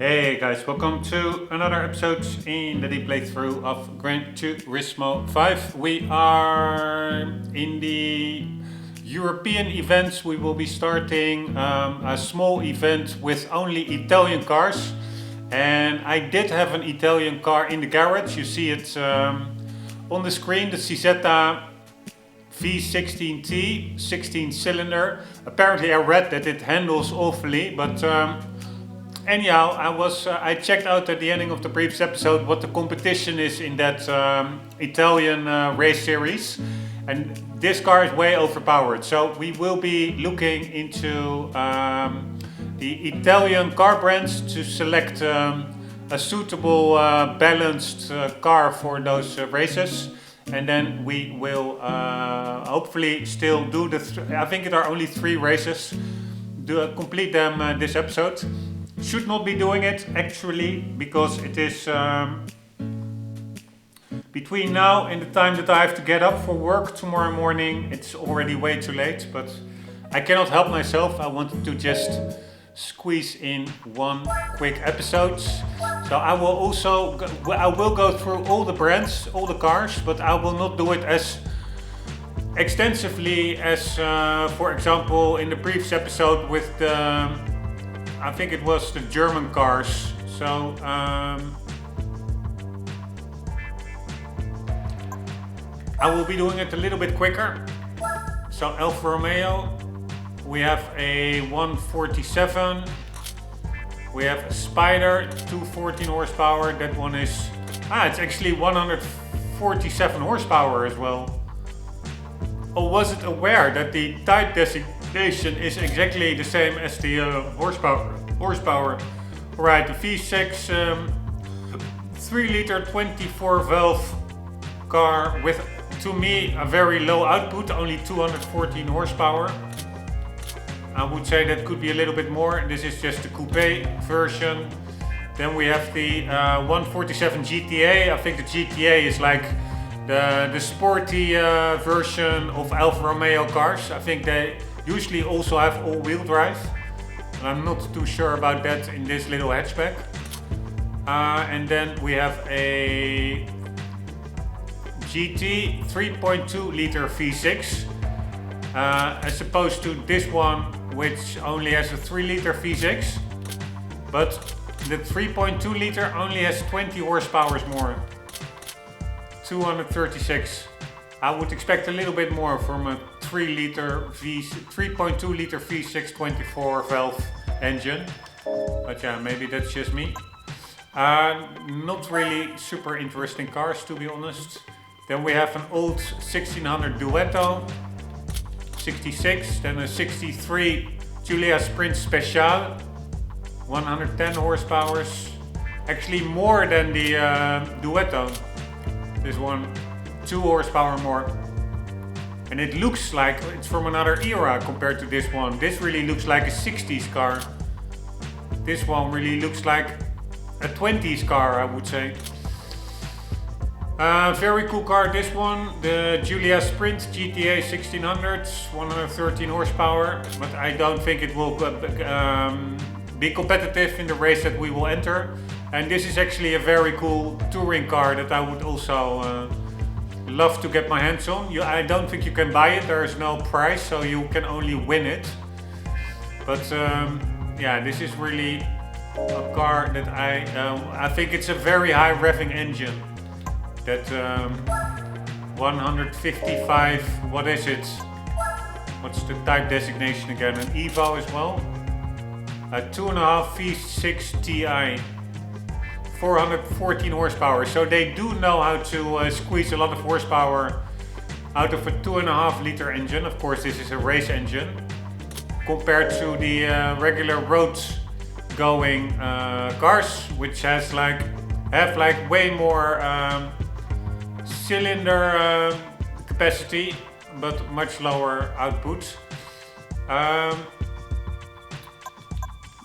Hey guys, welcome to another episode in the deep playthrough of Gran Turismo 5. We are in the European events. We will be starting a small event with only Italian cars. And I did have an Italian car in the garage. You see it on the screen, the Cizeta V16T, 16 cylinder. Apparently I read that it handles awfully, but anyhow, I checked out at the ending of the previous episode what the competition is in that Italian race series, and this car is way overpowered. So we will be looking into the Italian car brands to select a suitable balanced car for those races, and then we will hopefully still do I think there are only 3 races. Complete them this episode. Should not be doing it actually, because it is between now and the time that I have to get up for work tomorrow morning. It's already way too late, but I cannot help myself. I wanted to just squeeze in one quick episode. So I will go through all the brands, all the cars, but I will not do it as extensively as for example in the previous episode with I think it was the German cars. So I will be doing it a little bit quicker. So Alfa Romeo, we have a 147. We have a Spider, 214 horsepower. That one is, it's actually 147 horsepower as well. Or was it aware that the type designation is exactly the same as the horsepower? Right, the V6 3 liter 24 valve car with, to me, a very low output, only 214 horsepower. I would say that could be a little bit more. This is just the coupe version. Then we have the 147 GTA. I think the GTA is like the sporty version of Alfa Romeo cars. I think they usually also have all-wheel drive, and I'm not too sure about that in this little hatchback. And then we have a GT 3.2 liter V6 as opposed to this one, which only has a 3 liter V6, but the 3.2 liter only has 20 horsepower more. 236. I would expect a little bit more from a 3.2 liter V6 24 valve engine, but yeah, maybe that's just me. Not really super interesting cars, to be honest. Then we have an old 1600 Duetto, 66, then a 63 Giulia Sprint Special, 110 horsepower, actually more than the Duetto. This one, 2 horsepower more. And it looks like it's from another era compared to this one. This really looks like a 60s car. This one really looks like a 20s car, I would say. Very cool car, this one. The Giulia Sprint GTA 1600, 113 horsepower. But I don't think it will be competitive in the race that we will enter. And this is actually a very cool touring car that I would also love to get my hands on. I don't think you can buy it, there is no price, so you can only win it. But yeah, this is really a car that I think it's a very high revving engine. That 155, what is it? What's the type designation again? An Evo as well. A 2.5 V6 Ti. 414 horsepower, so they do know how to squeeze a lot of horsepower out of a 2.5 liter engine. Of course, this is a race engine compared to the regular road going cars, which have way more cylinder capacity but much lower output.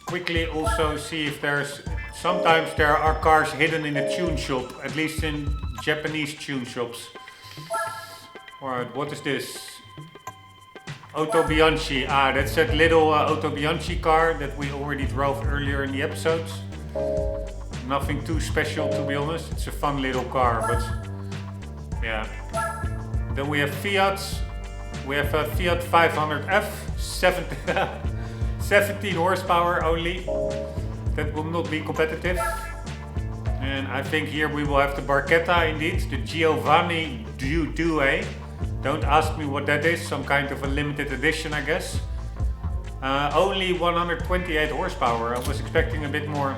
Quickly also see if sometimes there are cars hidden in the tune shop, at least in Japanese tune shops. Alright, what is this? Auto Bianchi. That's that little Auto Bianchi car that we already drove earlier in the episode. Nothing too special, to be honest. It's a fun little car, but yeah. Then we have Fiat. We have a Fiat 500F, 17 horsepower only. That will not be competitive. And I think here we will have the Barchetta indeed, the Giovanni Due. Don't ask me what that is, some kind of a limited edition, I guess. Only 128 horsepower, I was expecting a bit more.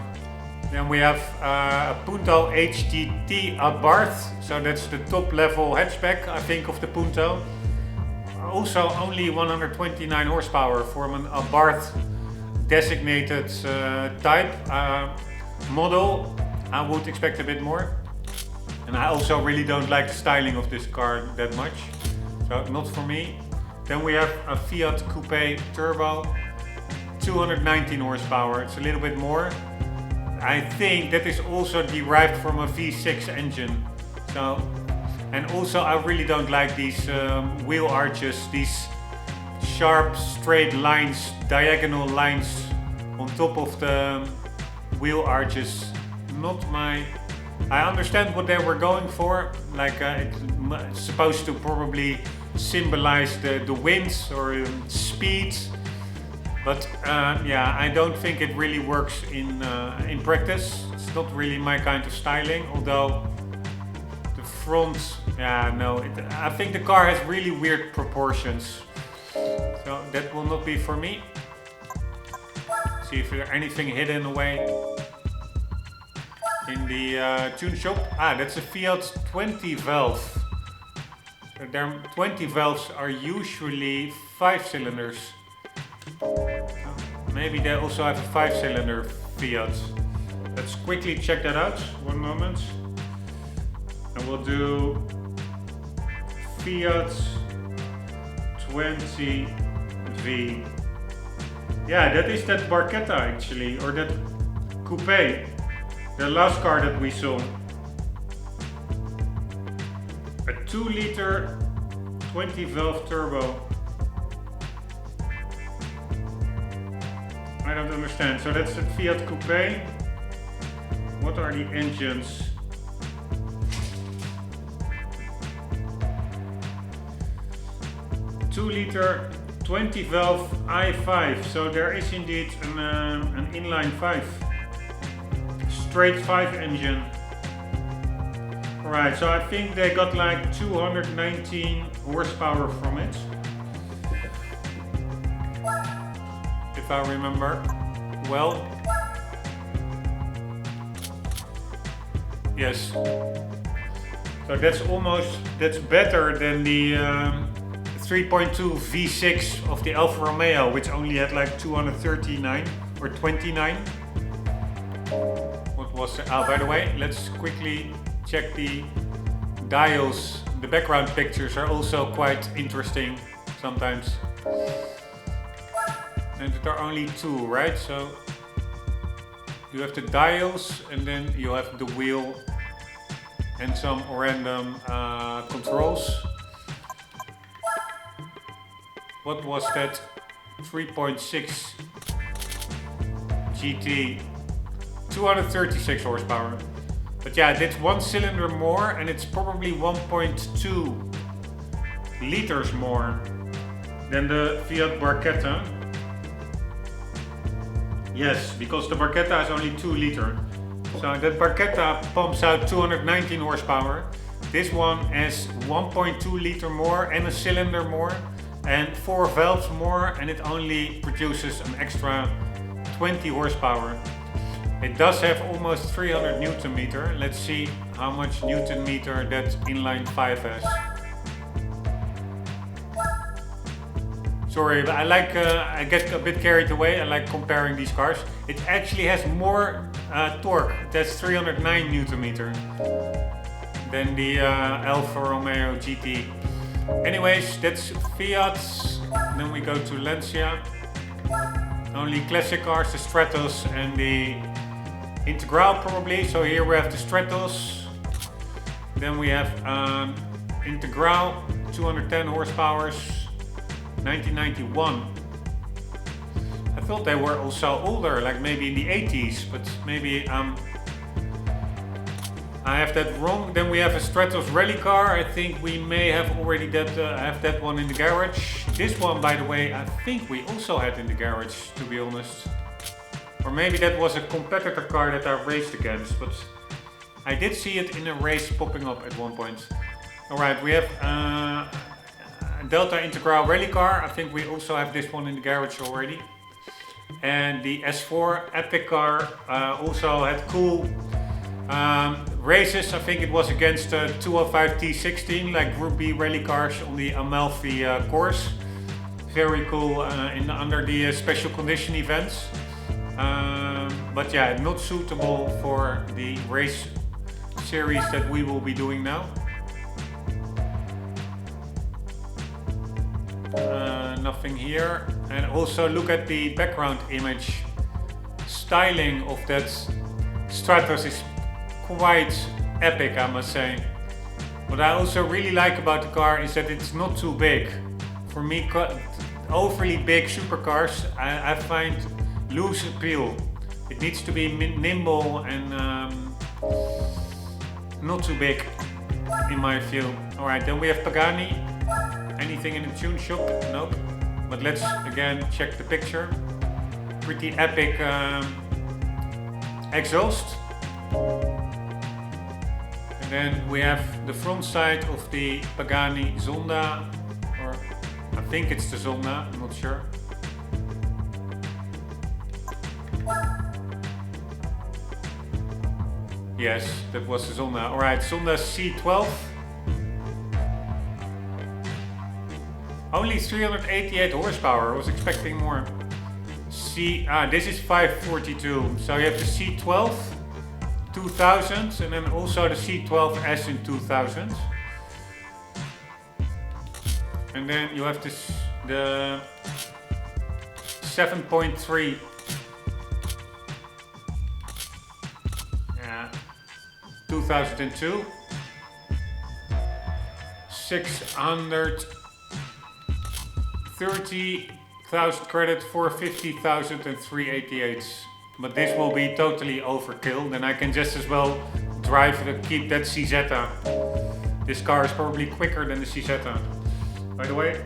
Then we have a Punto HGT Abarth, so that's the top level hatchback, I think, of the Punto. Also only 129 horsepower for an Abarth designated type model. I would expect a bit more. And I also really don't like the styling of this car that much, so not for me. Then we have a Fiat Coupe Turbo, 219 horsepower, it's a little bit more. I think that is also derived from a V6 engine. So, and also I really don't like these wheel arches, these sharp straight lines, diagonal lines on top of the wheel arches. Not my... I understand what they were going for, like it's supposed to probably symbolize the winds or speed. But yeah, I don't think it really works in practice. It's not really my kind of styling, although the front, yeah, no, I think the car has really weird proportions. So that will not be for me. See if there's anything hidden away in the tune shop. Ah, that's a Fiat 20 valve. Their 20 valves are usually 5 cylinders. Maybe they also have a 5-cylinder Fiat. Let's quickly check that out. One moment. And we'll do Fiat 20V. Yeah, that is that Barchetta actually, or that Coupe. The last car that we saw. A 2-liter 20 valve turbo. I don't understand. So that's the Fiat Coupe. What are the engines? Two-liter 20 valve i5. So there is indeed an inline 5. Straight 5 engine. Alright, so I think they got like 219 horsepower from it. If I remember well. Yes. So that's better than the 3.2 V6 of the Alfa Romeo, which only had like 239 or 29. What was it? Oh, by the way, let's quickly check the dials. The background pictures are also quite interesting sometimes. And there are only 2, right? So you have the dials and then you have the wheel and some random controls. What was that? 3.6 GT, 236 horsepower. But yeah, that's 1 cylinder more and it's probably 1.2 liters more than the Fiat Barchetta. Yes, because the Barchetta is only 2 liter. So that Barchetta pumps out 219 horsepower. This one has 1.2 liter more and a cylinder more and 4 valves more, and it only produces an extra 20 horsepower. It does have almost 300 Newton meter. Let's see how much Newton meter that inline 5 has. Sorry, but I get a bit carried away. I like comparing these cars. It actually has more torque. That's 309 Newton meter than the Alfa Romeo GT. Anyways, that's Fiat. Then we go to Lancia. Only classic cars, the Stratos and the Integral probably. So here we have the Stratos. Then we have Integral, 210 horsepower, 1991. I thought they were also older, like maybe in the 80s, but maybe I have that wrong. Then we have a Stratos rally car. I think we may have already have that one in the garage. This one, by the way, I think we also had in the garage, to be honest. Or maybe that was a competitor car that I raced against, but I did see it in a race popping up at one point. Alright, we have Delta Integral rally car. I think we also have this one in the garage already. And the S4 Epic car also had cool races. I think it was against 205 T16, like Group B rally cars on the Amalfi course. Very cool under the special condition events. But yeah, not suitable for the race series that we will be doing now. Nothing here. And also look at the background image. Styling of that Stratos is quite epic, I must say. What I also really like about the car is that it's not too big. For me, overly big supercars I find lose appeal. It needs to be nimble and not too big, in my view. Alright, then we have Pagani. Anything in the tune shop? Nope. But let's again check the picture. Pretty epic exhaust. And then we have the front side of the Pagani Zonda, or I think it's the Zonda, I'm not sure. Yes, that was the Zonda. Alright, Zonda C12. Only 388 horsepower, I was expecting more. This is 542. So you have the C12 2000 and then also the C12S in 2000. And then you have this, the 7.3. Yeah, 2002. 630,000 credit, 450,000 and 388. But this will be totally overkill. Then I can just as well keep that CZ. This car is probably quicker than the CZ. By the way,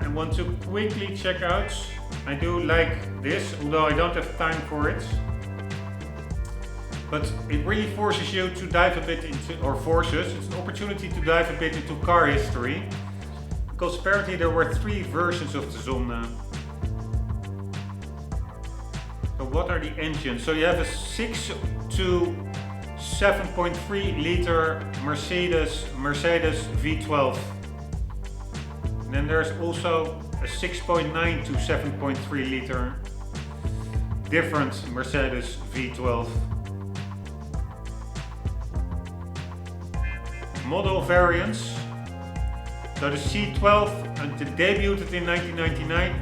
I want to quickly check out. I do like this, although I don't have time for it. But it really forces you to dive a bit into, it's an opportunity to dive a bit into car history. Because apparently there were 3 versions of the Zonda. So what are the engines? So you have a 6 to 7.3 liter Mercedes V12. And then there's also a 6.9 to 7.3 liter different Mercedes V12. Model variants. So the C12 it debuted in 1999,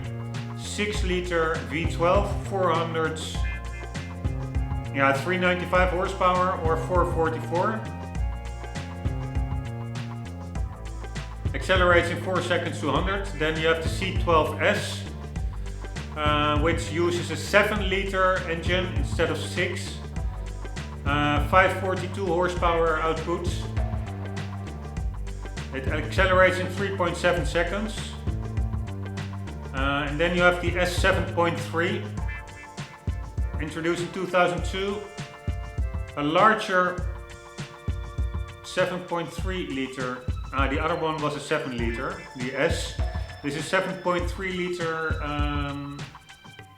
6 liter V12, 395 horsepower or 444. Accelerates in 4 seconds to 100. Then you have the C12S, which uses a 7 liter engine instead of 6. 542 horsepower output. It accelerates in 3.7 seconds. And then you have the S7.3, introduced in 2002. A larger 7.3 liter. The other one was a 7 liter, the S. This is 7.3 liter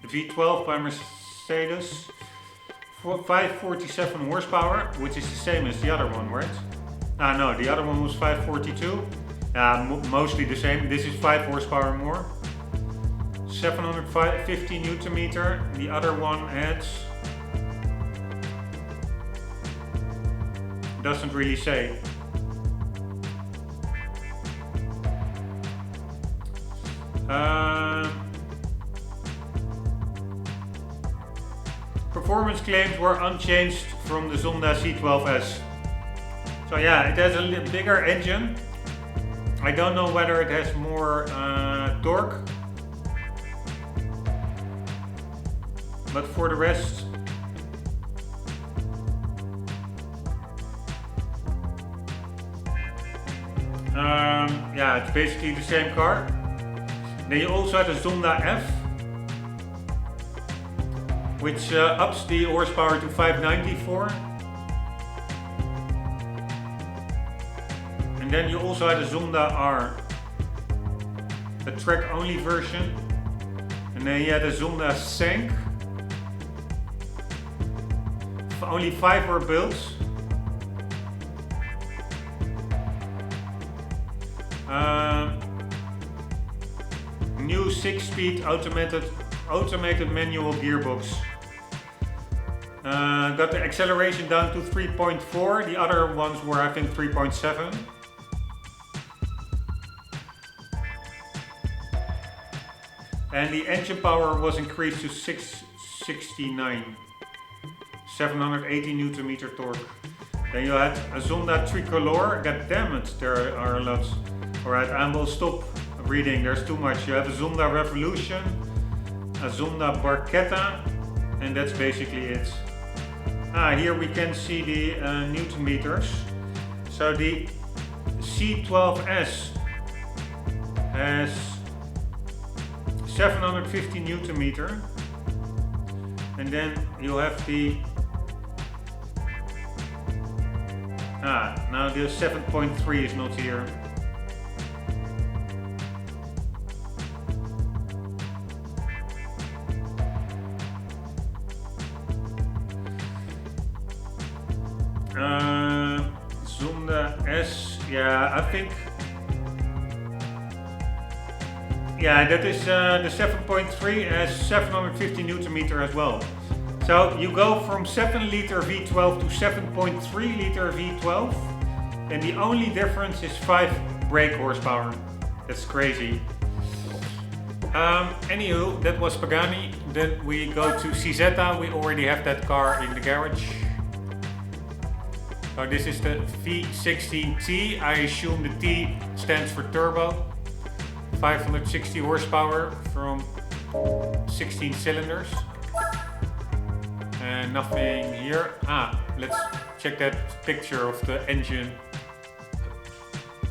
V12 by Mercedes. 547 horsepower, which is the same as the other one, right? No, the other one was 542. Mostly the same. This is 5 horsepower more. 750 Newton meter. The other one adds. Doesn't really say. Performance claims were unchanged from the Zonda C12S. So yeah, it has a little bigger engine. I don't know whether it has more torque. but for the rest, yeah, it's basically the same car. Then you also have the Zonda F, which ups the horsepower to 594. And then you also have the Zonda R, the track only version. And then you have the Zonda Sank. Only 5 were built. New 6-speed automated manual gearbox. Got the acceleration down to 3.4. The other ones were, I think, 3.7. And the engine power was increased to 669. 780 Newton meter torque. Then you had a Zonda Tricolor. God damn it, there are a lot. Alright, I will stop reading, there's too much. You have a Zonda Revolution, a Zonda Barchetta, and that's basically it. Here we can see the Newton meters. So the C12S has 750 Newton meter. And then you have the now the 7.3 is not here. Zonda S, yeah, I think, yeah, that is the 7.3 has 750 Newton meter as well. So you go from 7 liter V12 to 7.3 liter V12, and the only difference is 5 brake horsepower. That's crazy. Anywho, that was Pagani. Then we go to CZ. We already have that car in the garage. So this is the V16T. I assume the T stands for turbo. 560 horsepower from 16 cylinders. And nothing here. Let's check that picture of the engine.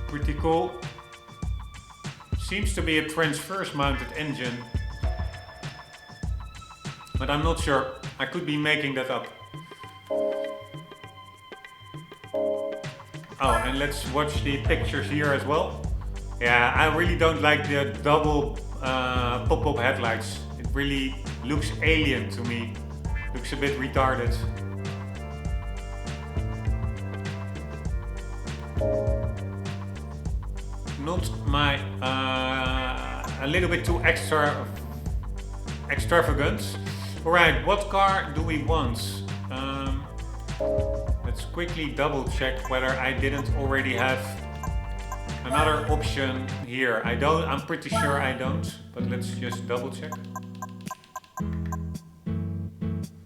Pretty cool. Seems to be a transverse mounted engine. But I'm not sure. I could be making that up. Oh, and let's watch the pictures here as well. Yeah, I really don't like the double pop-up headlights. It really looks alien to me. Looks a bit retarded. Not my, a little bit too extravagant. Alright, what car do we want? Let's quickly double check whether I didn't already have another option here. I'm pretty sure I don't, but let's just double check.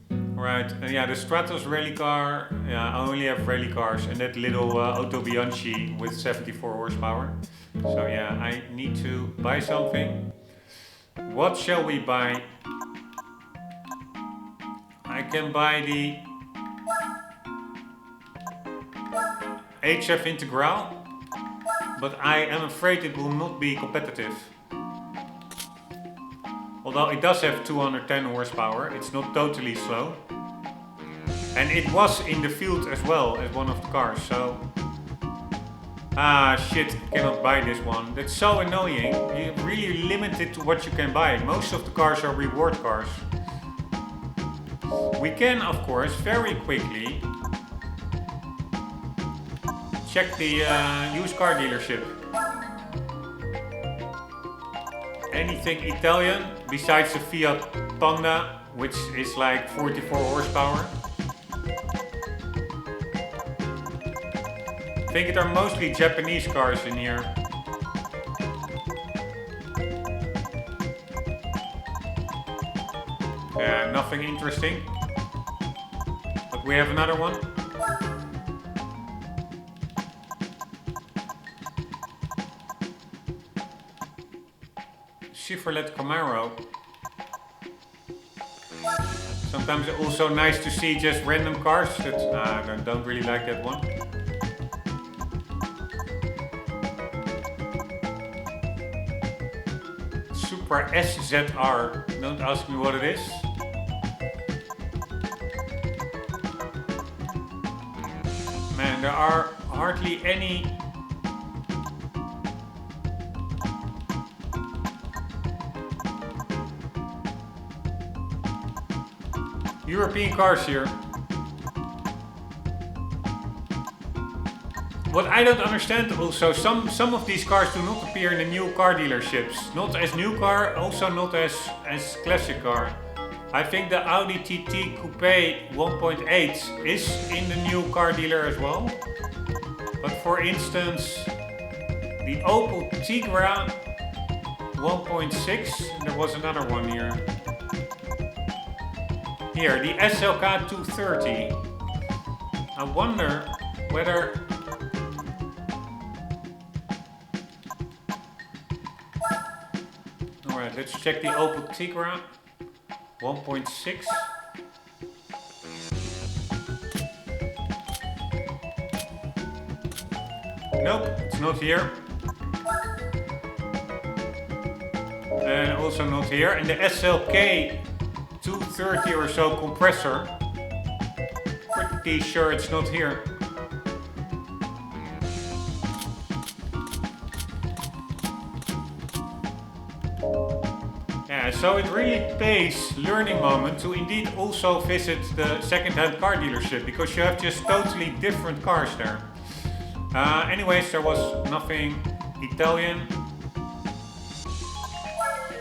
Right, and yeah, the Stratos rally car, yeah, I only have rally cars, and that little Auto Bianchi with 74 horsepower. So yeah, I need to buy something. What shall we buy? I can buy the HF Integral, but I am afraid it will not be competitive. Although it does have 210 horsepower, it's not totally slow. And it was in the field as well as one of the cars, so... shit, cannot buy this one. That's so annoying. You're really limited to what you can buy. Most of the cars are reward cars. We can, of course, very quickly check the used car dealership. Anything Italian besides the Fiat Panda, which is like 44 horsepower. I think it are mostly Japanese cars in here. Nothing interesting. But we have another one. Chevrolet Camaro. Sometimes also nice to see just random cars. That's, I don't really like that one. Super SZR. Don't ask me what it is. Man, there are hardly any European cars here. What I don't understand also, some of these cars do not appear in the new car dealerships. Not as new car, also not as classic car. I think the Audi TT Coupe 1.8 is in the new car dealer as well. But for instance, the Opel Tigra 1.6, there was another one here. Here, the SLK 230. I wonder whether... Alright, let's check the Opel Tigra 1.6. Nope, it's not here. And also not here. And the SLK 230 or so compressor. Pretty sure it's not here. Yeah, so it really pays learning moment to indeed also visit the second-hand car dealership, because you have just totally different cars there. Anyways, there was nothing Italian.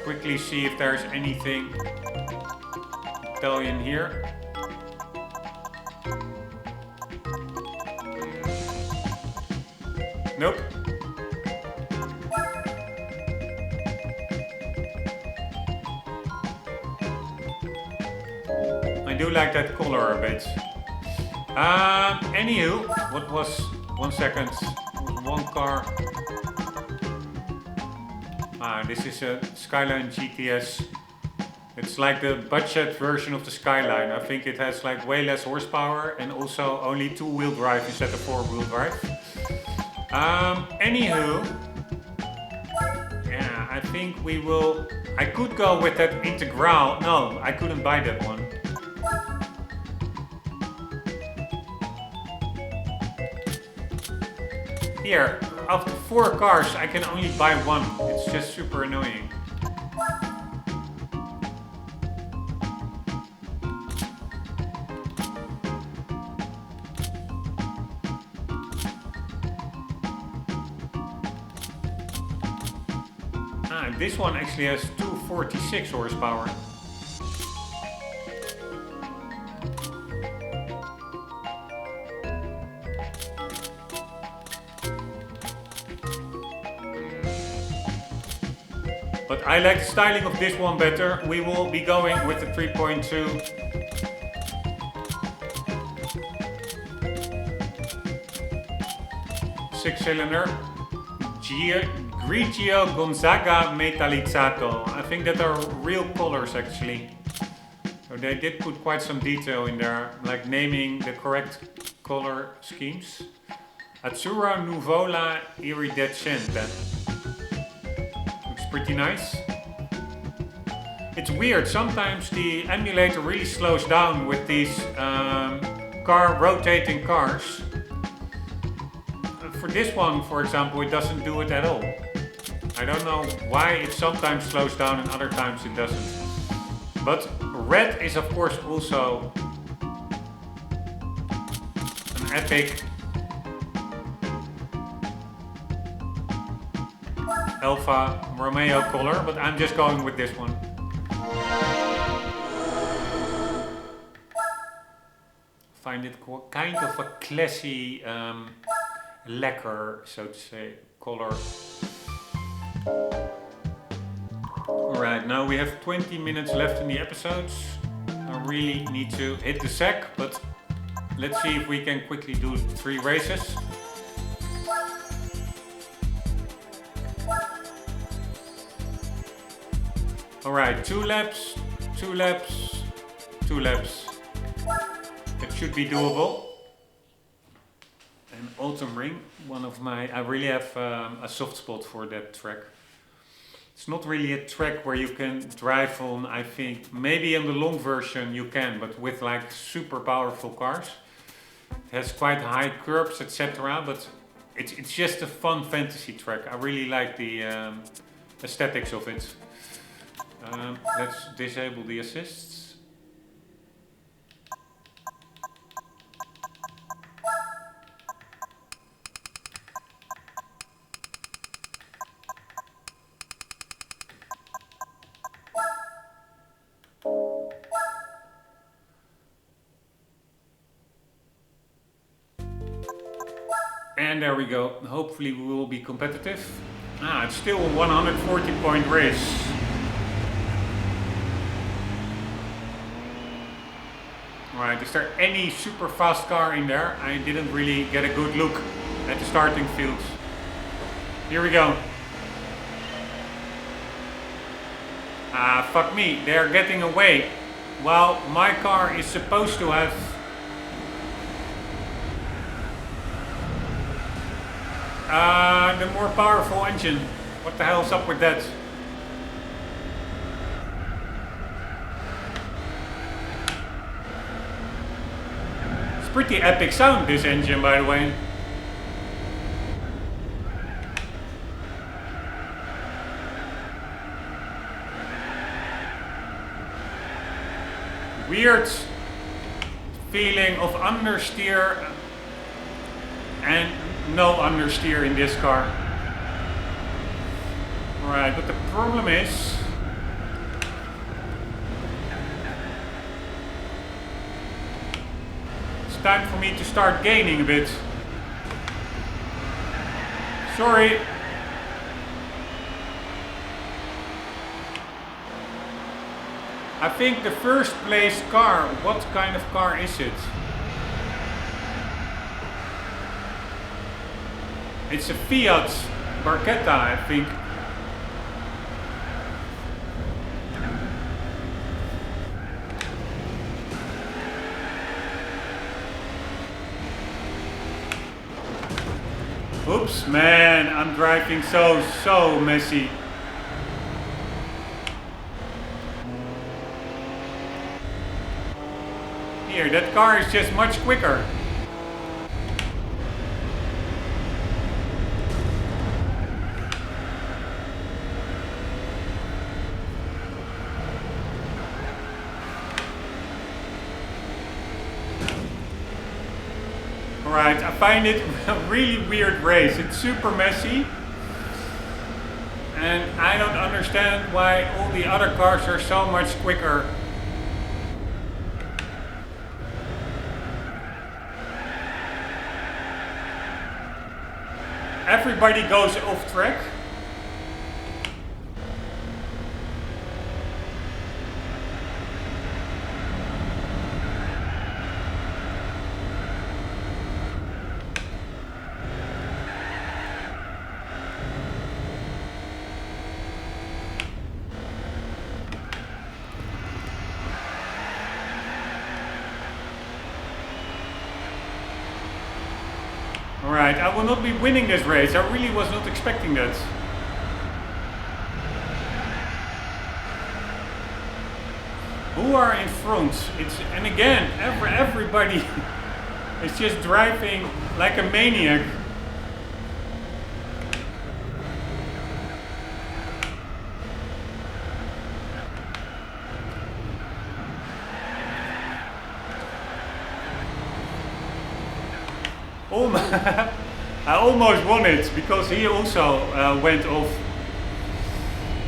Quickly see if there's anything Italian here. Nope. I do like that color a bit. Anywho, what was 1 second? One car. This is a Skyline GTS. It's like the budget version of the Skyline. I think it has like way less horsepower and also only 2-wheel drive instead of 4-wheel drive. Anywho, yeah, I think we will. I could go with that Integral. No, I couldn't buy that one. Here, of the 4 cars, I can only buy one. It's just super annoying. This one actually has 246 horsepower. But I like the styling of this one better. We will be going with the 3.2. Six-cylinder. Grigio Gonzaga Metallizzato. I think that are real colors actually. So they did put quite some detail in there, like naming the correct color schemes. Azzurra Nuvola Iridescente. Looks pretty nice. It's weird, sometimes the emulator really slows down with these rotating cars. For this one, for example, it doesn't do it at all. I don't know why it sometimes slows down and other times it doesn't. But red is of course also an epic Alfa Romeo color, but I'm just going with this one. Find it kind of a classy lacquer, so to say, color. Alright, now we have 20 minutes left in the episodes. I really need to hit the sack, but let's see if we can quickly do 3 races. Alright, 2 laps, 2 laps, 2 laps. It should be doable. And Autumn Ring, I really have a soft spot for that track. It's not really a track where you can drive on, I think. Maybe in the long version you can, but with like super powerful cars. It has quite high curbs, etc. But it's just a fun fantasy track. I really like the aesthetics of it. Let's disable the assists. And there we go. Hopefully we will be competitive. It's still a 140 point race. Alright, is there any super fast car in there? I didn't really get a good look at the starting field. Here we go. Fuck me, they're getting away. Well, my car is supposed to have the more powerful engine. What the hell's up with that? It's pretty epic sound, this engine, by the way. Weird feeling of understeer and no understeer in this car. Alright, but the problem is it's time for me to start gaining a bit. Sorry. I think the first place car, what kind of car is it? It's a Fiat Barchetta, I think. Oops, man, I'm driving so messy. Here, that car is just much quicker. Alright, I find it a really weird race. It's super messy. And I don't understand why all the other cars are so much quicker. Everybody goes off track. Alright, I will not be winning this race. I really was not expecting that. Who are in front? And again, everybody is just driving like a maniac. I almost won it because he also went off.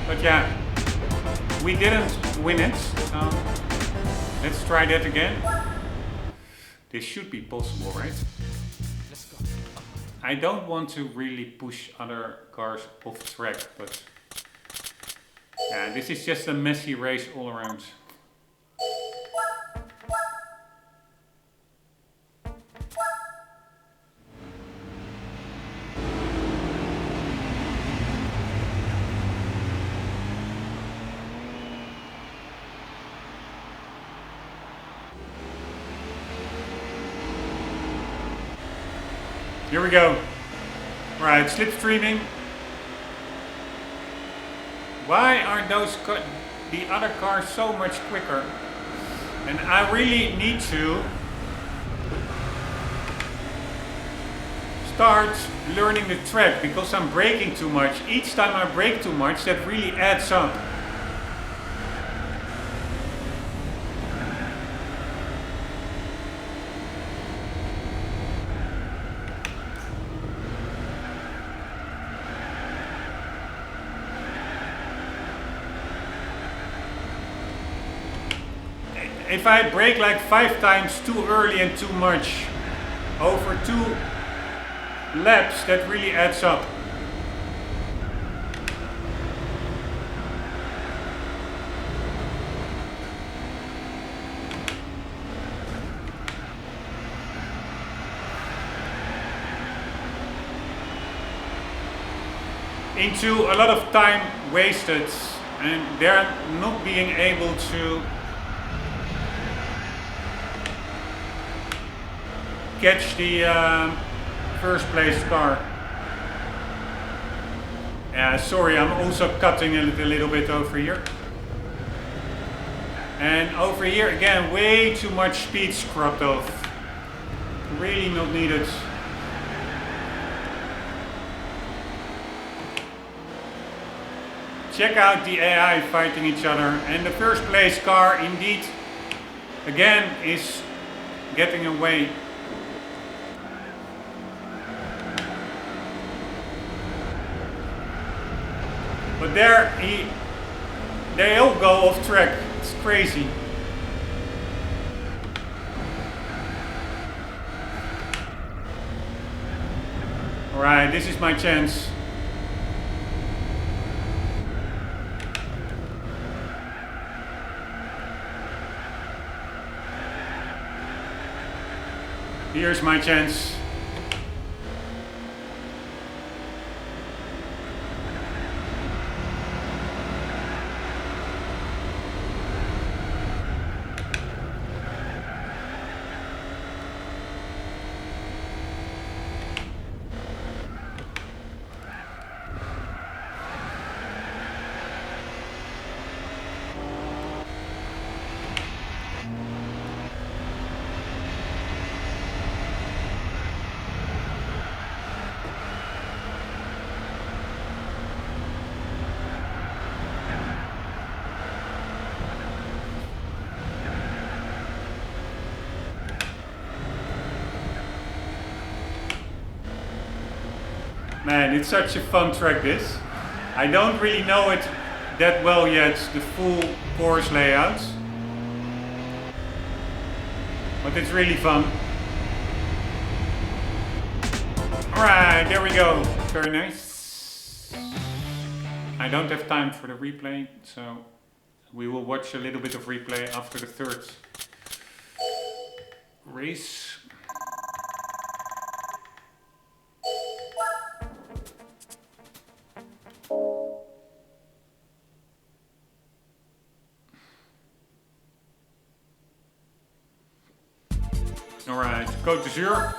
But yeah, we didn't win it. Let's try that again. This should be possible, right? Let's go. I don't want to really push other cars off track, but yeah, this is just a messy race all around. Here we go. Right, slipstreaming. Why are the other cars so much quicker? And I really need to start learning the track because I'm braking too much. Each time I brake too much, that really adds up. If I brake like 5 times too early and too much over 2 laps, that really adds up. Into a lot of time wasted, and they're not being able to catch the first place car. Sorry, I'm also cutting a little bit over here. And over here again, way too much speed scrubbed off. Really not needed. Check out the AI fighting each other, and the first place car indeed again is getting away. But they all go off track. It's crazy. Alright, this is my chance. Here's my chance. Man, it's such a fun track, this. I don't really know it that well yet, the full course layout. But it's really fun. Alright, there we go. Very nice. I don't have time for the replay, so we will watch a little bit of replay after the third race. Alright, code to 0.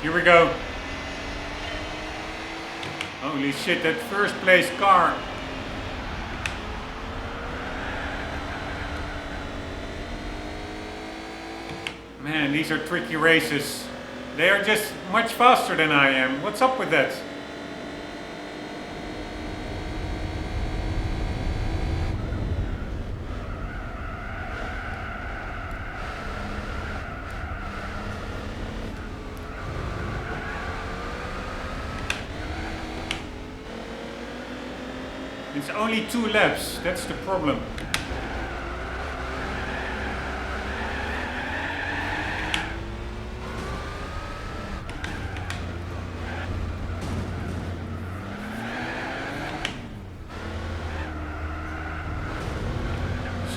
Here we go. Holy shit, that first place car. Man, these are tricky races. They are just much faster than I am. What's up with that? It's only 2 laps, that's the problem.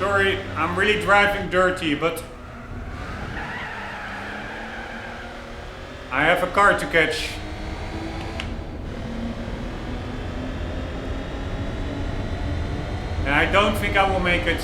Sorry, I'm really driving dirty, but I have a car to catch. And I don't think I will make it.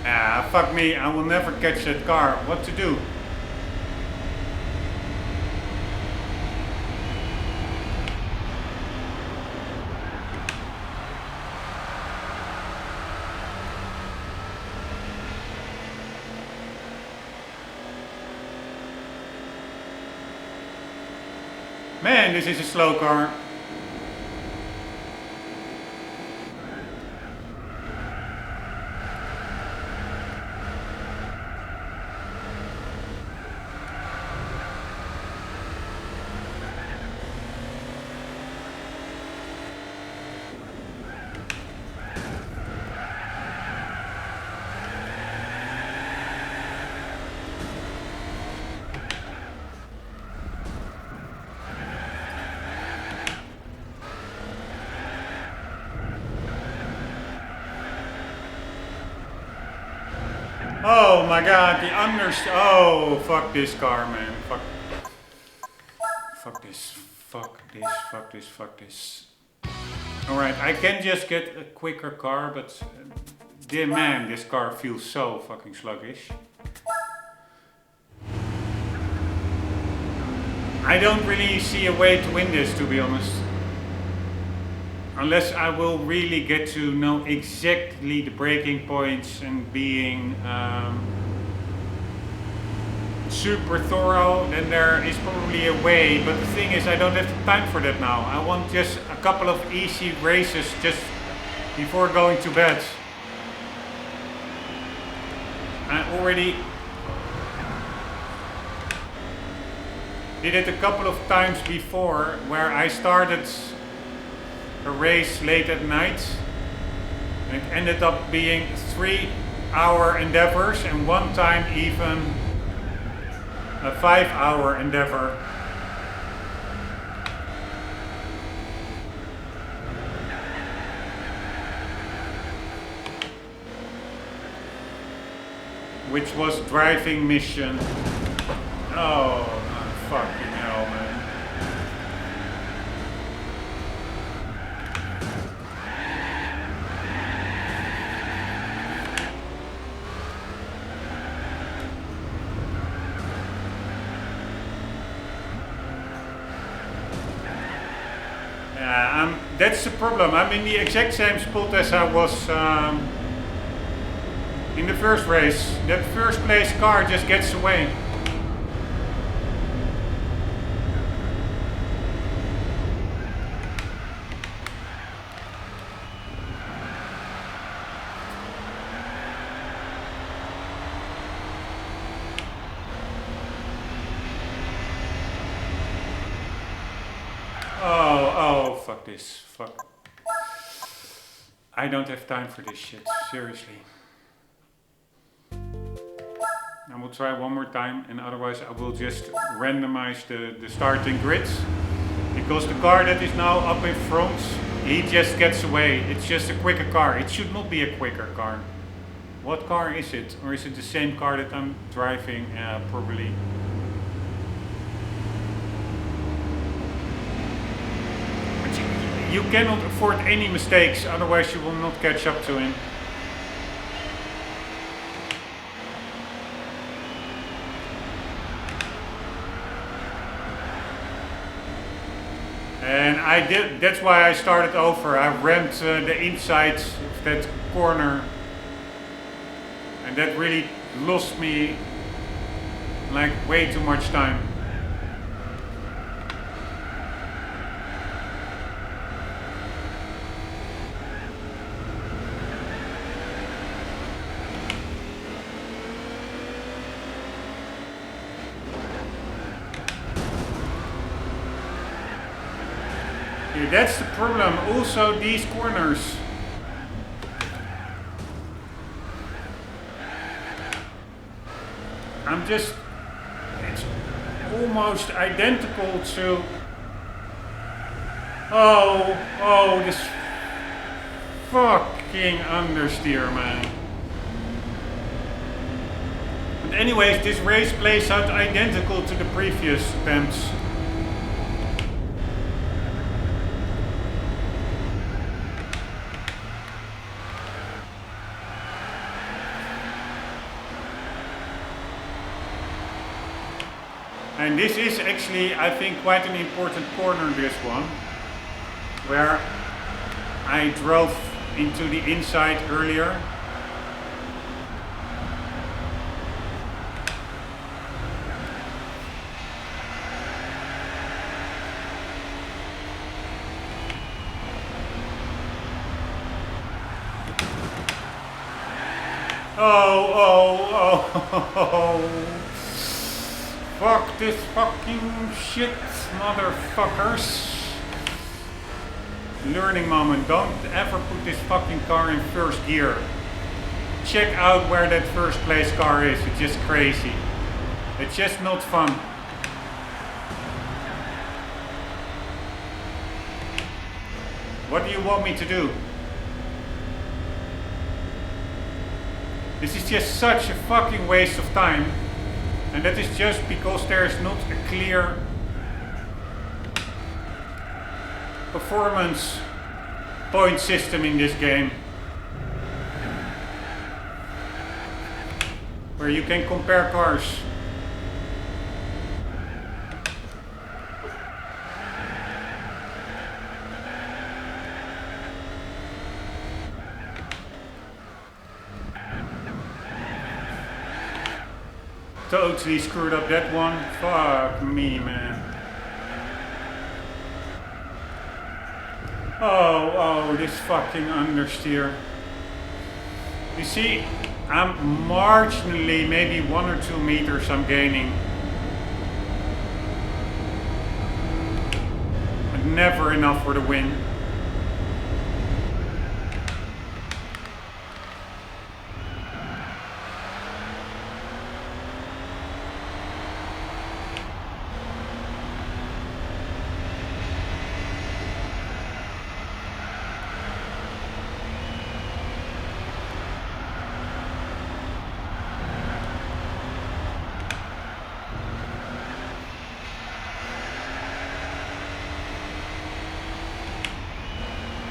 Ah, fuck me, I will never catch that car. What to do? Man, this is a slow car. Oh my god, the oh, fuck this car, man. Fuck this, fuck this, fuck this, fuck this. Alright, I can just get a quicker car, but dear man, this car feels so fucking sluggish. I don't really see a way to win this, to be honest. Unless I will really get to know exactly the braking points and being super thorough, then there is probably a way. But the thing is, I don't have the time for that now. I want just a couple of easy races just before going to bed. I already did it a couple of times before where I started a race late at night and it ended up being 3-hour endeavors and one time even a 5-hour endeavor. Which was driving mission. Oh, fucking hell, man. That's the problem. I'm in the exact same spot as I was in the first race. That first place car just gets away. Oh, fuck this. Fuck. I don't have time for this shit. Seriously. I will try one more time and otherwise I will just randomize the starting grids. Because the car that is now up in front, he just gets away. It's just a quicker car. It should not be a quicker car. What car is it? Or is it the same car that I'm driving? Probably. You cannot afford any mistakes, otherwise you will not catch up to him. And I did. That's why I started over. I rammed the inside of that corner, and that really lost me like way too much time. Yeah, that's the problem. Also, these corners. It's almost identical to. Oh, this fucking understeer, man. But anyways, this race plays out identical to the previous attempts. And this is actually, I think, quite an important corner, this one, where I drove into the inside earlier. Oh. Fuck this fucking shit, motherfuckers. Learning moment, don't ever put this fucking car in first gear. Check out where that first place car is, it's just crazy. It's just not fun. What do you want me to do? This is just such a fucking waste of time. And that is just because there is not a clear performance point system in this game where you can compare cars. Totally screwed up that one. Fuck me, man. Oh, this fucking understeer. You see, I'm marginally, maybe 1 or 2 meters I'm gaining. But never enough for the win.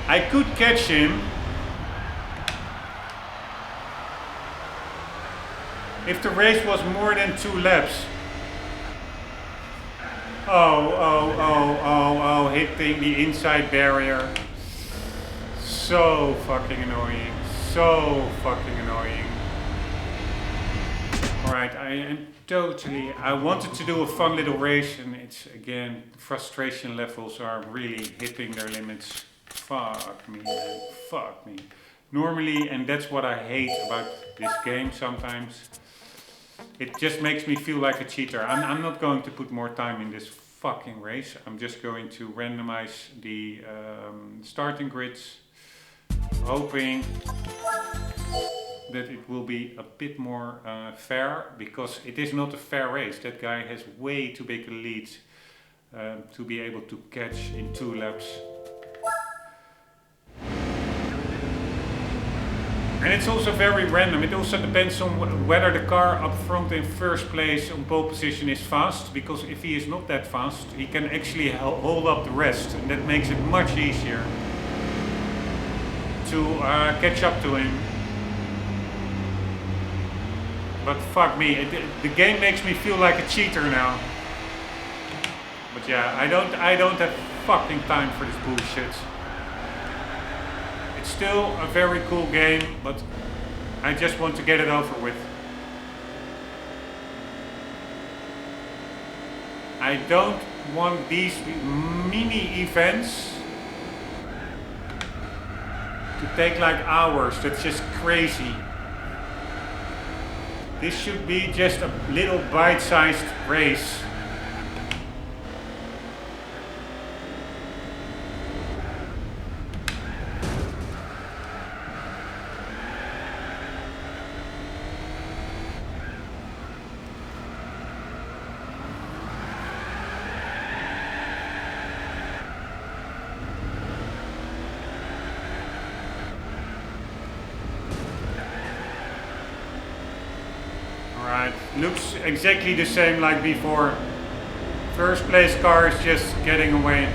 I could catch him if the race was more than 2 laps. Oh, hitting the inside barrier. So fucking annoying. So fucking annoying. Alright, I wanted to do a fun little race, and it's again, frustration levels are really hitting their limits. Fuck me, man. Fuck me. Normally, and that's what I hate about this game sometimes, it just makes me feel like a cheater. I'm not going to put more time in this fucking race. I'm just going to randomize the starting grids, hoping that it will be a bit more fair, because it is not a fair race. That guy has way too big a lead to be able to catch in 2 laps. And it's also very random. It also depends on whether the car up front in first place on pole position is fast, because if he is not that fast, he can actually hold up the rest, and that makes it much easier to catch up to him. But fuck me, the game makes me feel like a cheater now. But yeah, I don't have fucking time for this bullshit. It's still a very cool game, but I just want to get it over with. I don't want these mini events to take like hours. That's just crazy. This should be just a little bite-sized race. Looks exactly the same like before. First place car is just getting away.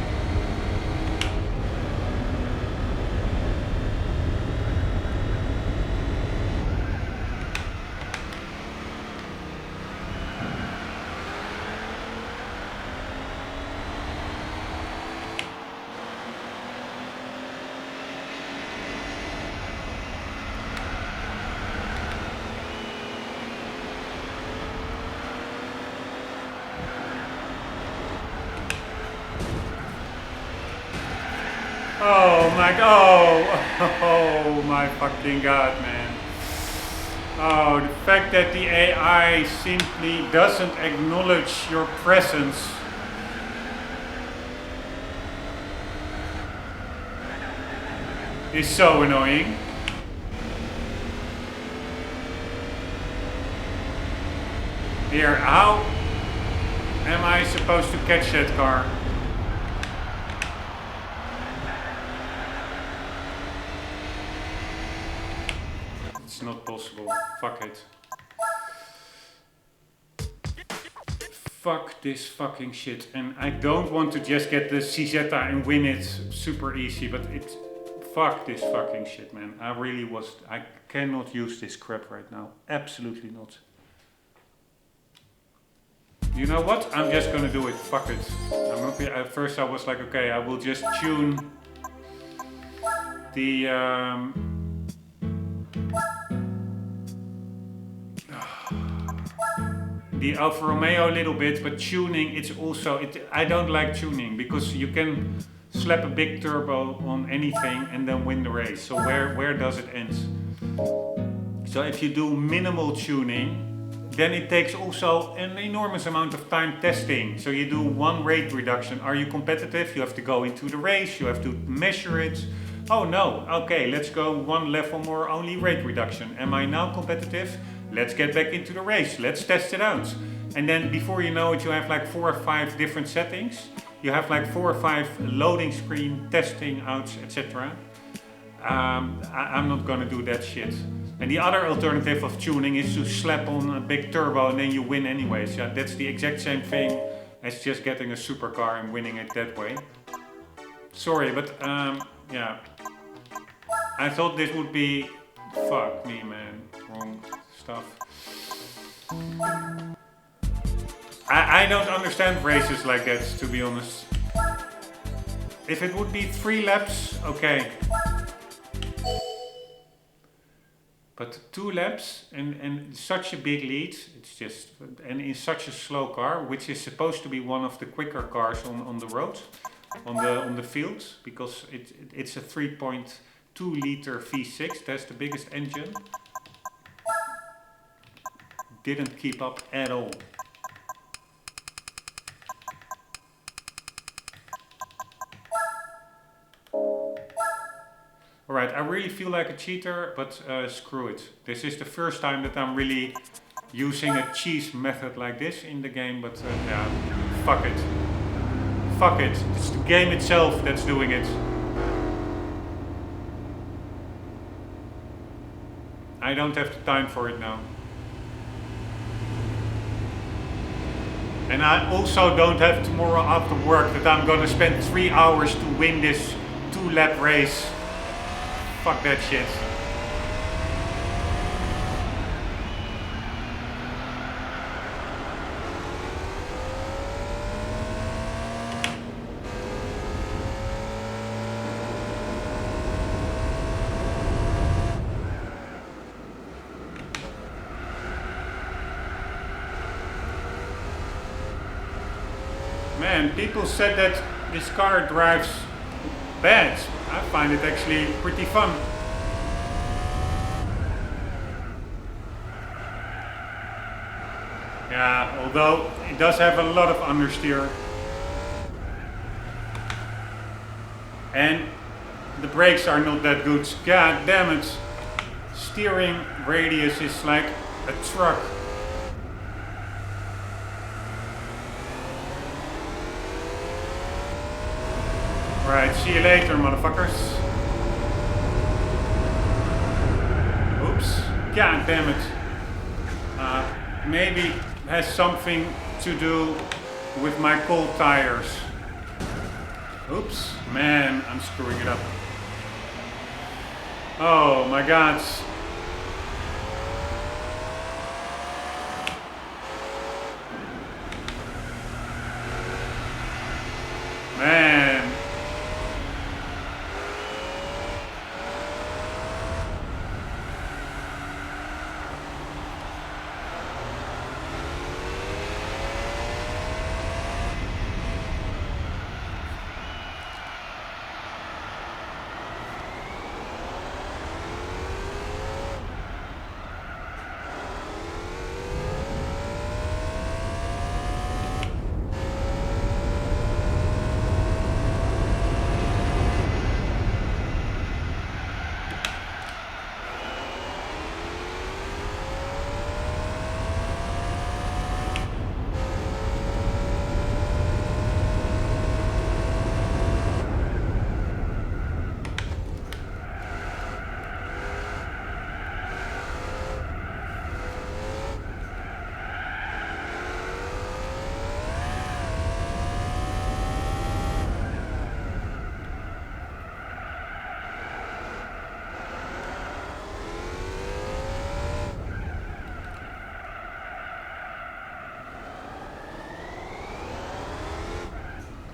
Oh my fucking god, man. Oh, the fact that the AI simply doesn't acknowledge your presence. Is so annoying. Here, how am I supposed to catch that car? It's not possible. Fuck it. Fuck this fucking shit. And I don't want to just get the CZ and win it super easy, but it's... Fuck this fucking shit, man. I cannot use this crap right now. Absolutely not. You know what? I'm just gonna do it. Fuck it. I'm not, at first I was like, okay, I will just tune the... the Alfa Romeo a little bit, but tuning, it's also... I don't like tuning, because you can slap a big turbo on anything and then win the race. So where does it end? So if you do minimal tuning, then it takes also an enormous amount of time testing. So you do one rate reduction. Are you competitive? You have to go into the race, you have to measure it. Oh no, okay, let's go one level more, only rate reduction. Am I now competitive? Let's get back into the race, let's test it out. And then before you know it, you have like 4 or 5 different settings. You have like 4 or 5 loading screen, testing outs, etc. I'm not gonna do that shit. And the other alternative of tuning is to slap on a big turbo and then you win anyways. Yeah, that's the exact same thing as just getting a supercar and winning it that way. Sorry, but yeah. I thought this would be... Fuck me, man. Wrong stuff. I don't understand races like that, to be honest. If it would be 3 laps, okay. But 2 laps and such a big lead, it's just, and in such a slow car, which is supposed to be one of the quicker cars on the road, on the field, because it's a 3.2 liter V6, that's the biggest engine. Didn't keep up at all. Alright, I really feel like a cheater, but screw it. This is the first time that I'm really using a cheese method like this in the game, but yeah, fuck it. Fuck it. It's the game itself that's doing it. I don't have the time for it now. And I also don't have tomorrow after work that I'm gonna spend 3 hours to win this 2-lap race. Fuck that shit. Man, people said that this car drives bad. I find it actually pretty fun. Yeah, although it does have a lot of understeer. And the brakes are not that good. God damn it. Steering radius is like a truck. Right, see you later, motherfuckers. Oops. God damn it. Maybe it has something to do with my cold tires. Oops. Man, I'm screwing it up. Oh my god. Man.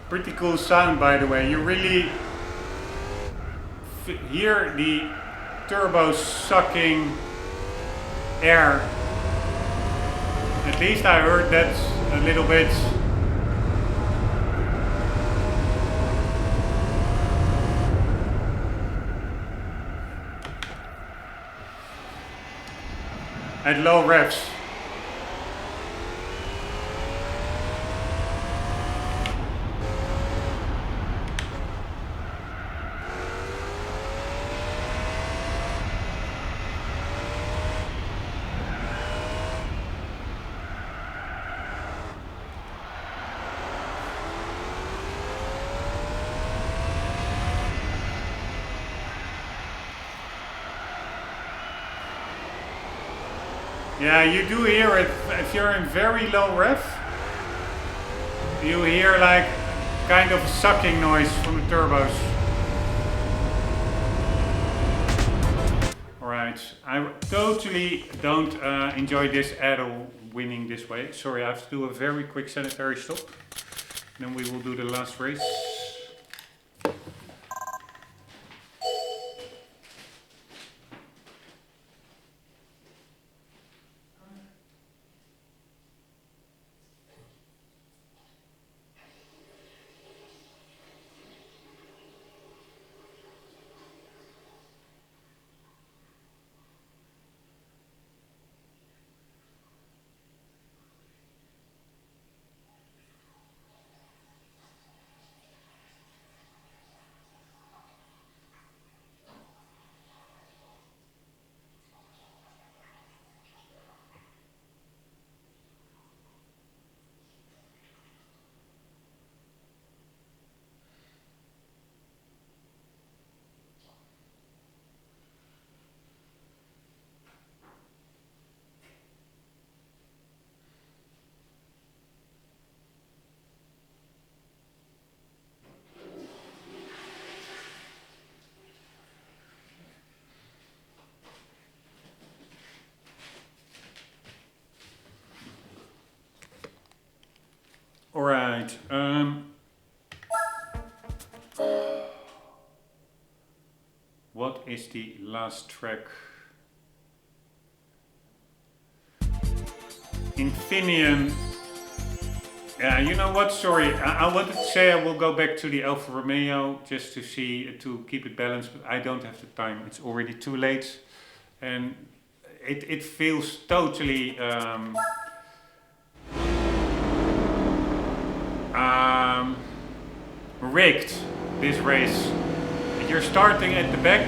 Pretty cool sound, by the way. You really hear the turbo sucking air. At least I heard that a little bit. At low revs. Yeah, you do hear it if you're in very low rev. You hear like kind of a sucking noise from the turbos. Alright, I totally don't enjoy this at all, winning this way. Sorry, I have to do a very quick sanitary stop. Then we will do the last race. Alright, what is the last track? Infineon. Yeah, you know what? Sorry, I wanted to say I will go back to the Alfa Romeo just to see to keep it balanced, but I don't have the time. It's already too late, and it feels totally rigged. This race, you're starting at the back,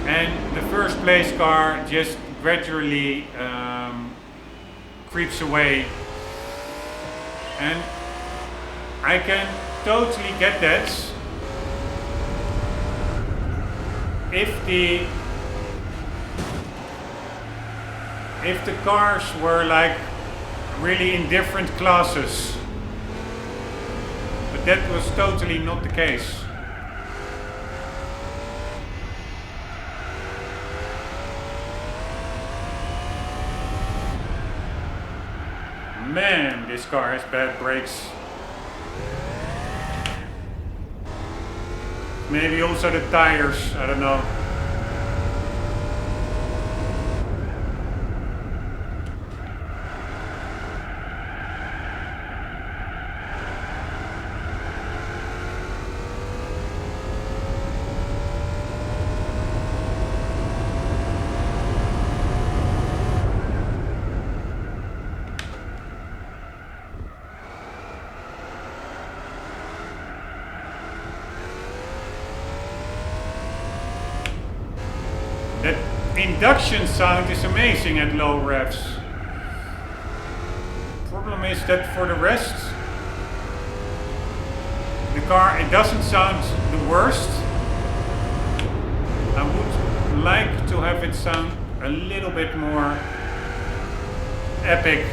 and the first place car just gradually creeps away. And I can totally get that if the cars were like really in different classes, but that was totally not the case. Man, this car has bad brakes. Maybe also the tires, I don't know. That induction sound is amazing at low revs. Problem is that for the rest, the car, it doesn't sound the worst. I would like to have it sound a little bit more epic.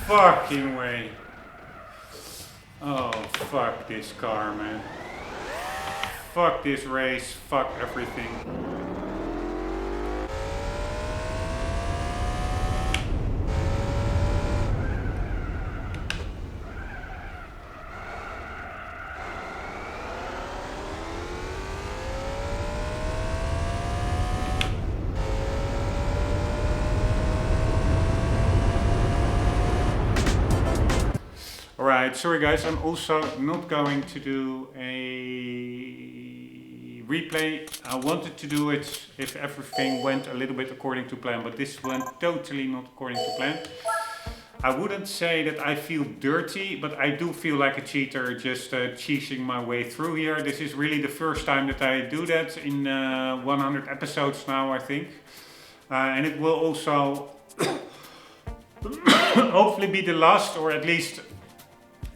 Fucking way. Oh, fuck this car, man. Fuck this race. Fuck everything. Alright, sorry guys, I'm also not going to do a replay. I wanted to do it if everything went a little bit according to plan, but this went totally not according to plan. I wouldn't say that I feel dirty, but I do feel like a cheater just cheating my way through here. This is really the first time that I do that in 100 episodes now, I think. And it will also hopefully be the last, or at least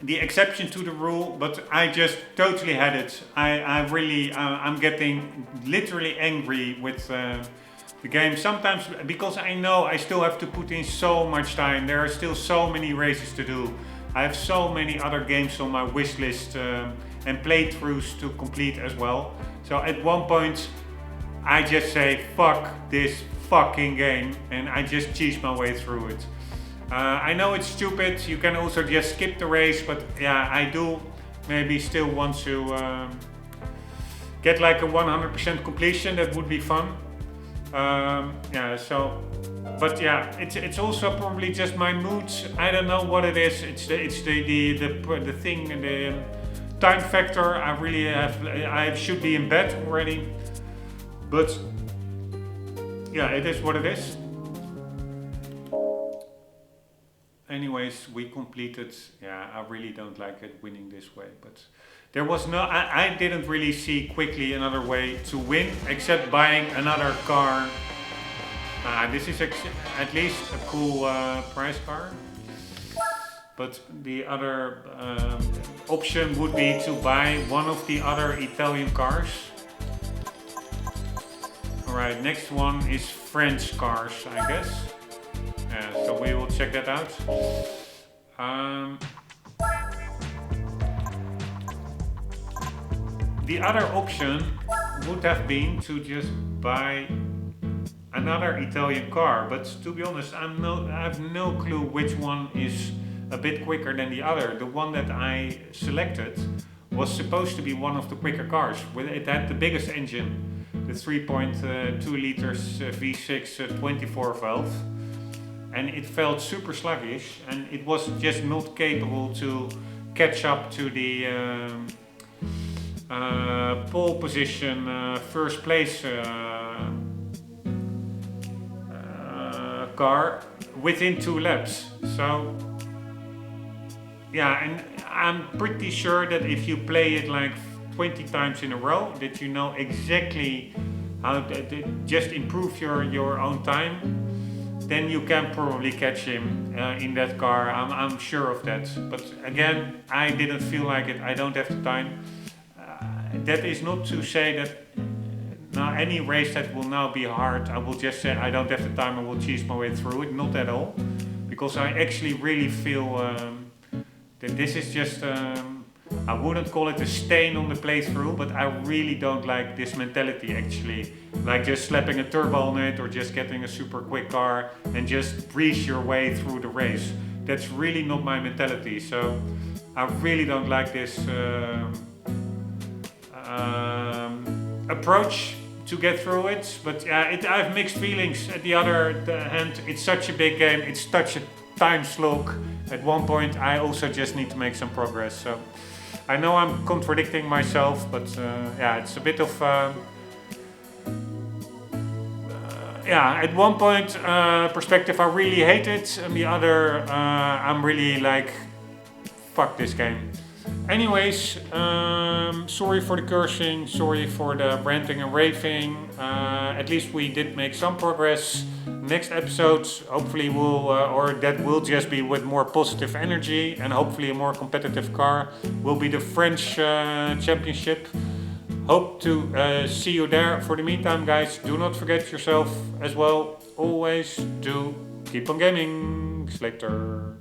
the exception to the rule, but I just totally had it. I'm getting literally angry with the game sometimes, because I know I still have to put in so much time. There are still so many races to do. I have so many other games on my wish list, and playthroughs to complete as well. So at one point I just say fuck this fucking game and I just cheese my way through it. I know it's stupid, you can also just skip the race, but yeah, I do maybe still want to get like a 100% completion. That would be fun. Yeah, so, but yeah, it's also probably just my mood. I don't know what it is. It's the thing, the time factor. I should be in bed already, but yeah, it is what it is. Anyways, we completed. Yeah, I really don't like it winning this way, but there was no. I didn't really see quickly another way to win except buying another car. This is at least a cool price car. But the other option would be to buy one of the other Italian cars. Alright, next one is French cars, I guess. So we will check that out. The other option would have been to just buy another Italian car, but to be honest, I have no clue which one is a bit quicker than the other. The one that I selected was supposed to be one of the quicker cars. It had the biggest engine, the 3.2 liters V6 24 valve, and it felt super sluggish, and it was just not capable to catch up to the pole position, first place car within 2 laps. So yeah, and I'm pretty sure that if you play it like 20 times in a row, that you know exactly how to just improve your own time, then you can probably catch him in that car. I'm sure of that. But again, I didn't feel like it. I don't have the time. That is not to say that now any race that will now be hard, I will just say I don't have the time, I will cheese my way through it. Not at all. Because I actually really feel that this is just, I wouldn't call it a stain on the playthrough, but I really don't like this mentality actually. Like just slapping a turbo on it or just getting a super quick car and just breeze your way through the race. That's really not my mentality. So I really don't like this approach to get through it. But yeah, I have mixed feelings. At the other hand, it's such a big game, it's such a time slog. At one point I also just need to make some progress. So I know I'm contradicting myself, but yeah, it's a bit of yeah, at one point perspective I really hate it, and the other I'm really like fuck this game. Anyways, sorry for the cursing, sorry for the ranting and raving. At least we did make some progress. Next episode, hopefully or that will just be with more positive energy and hopefully a more competitive car, will be the French championship. Hope to see you there. For the meantime, guys, do not forget yourself as well. Always do keep on gaming. See you later.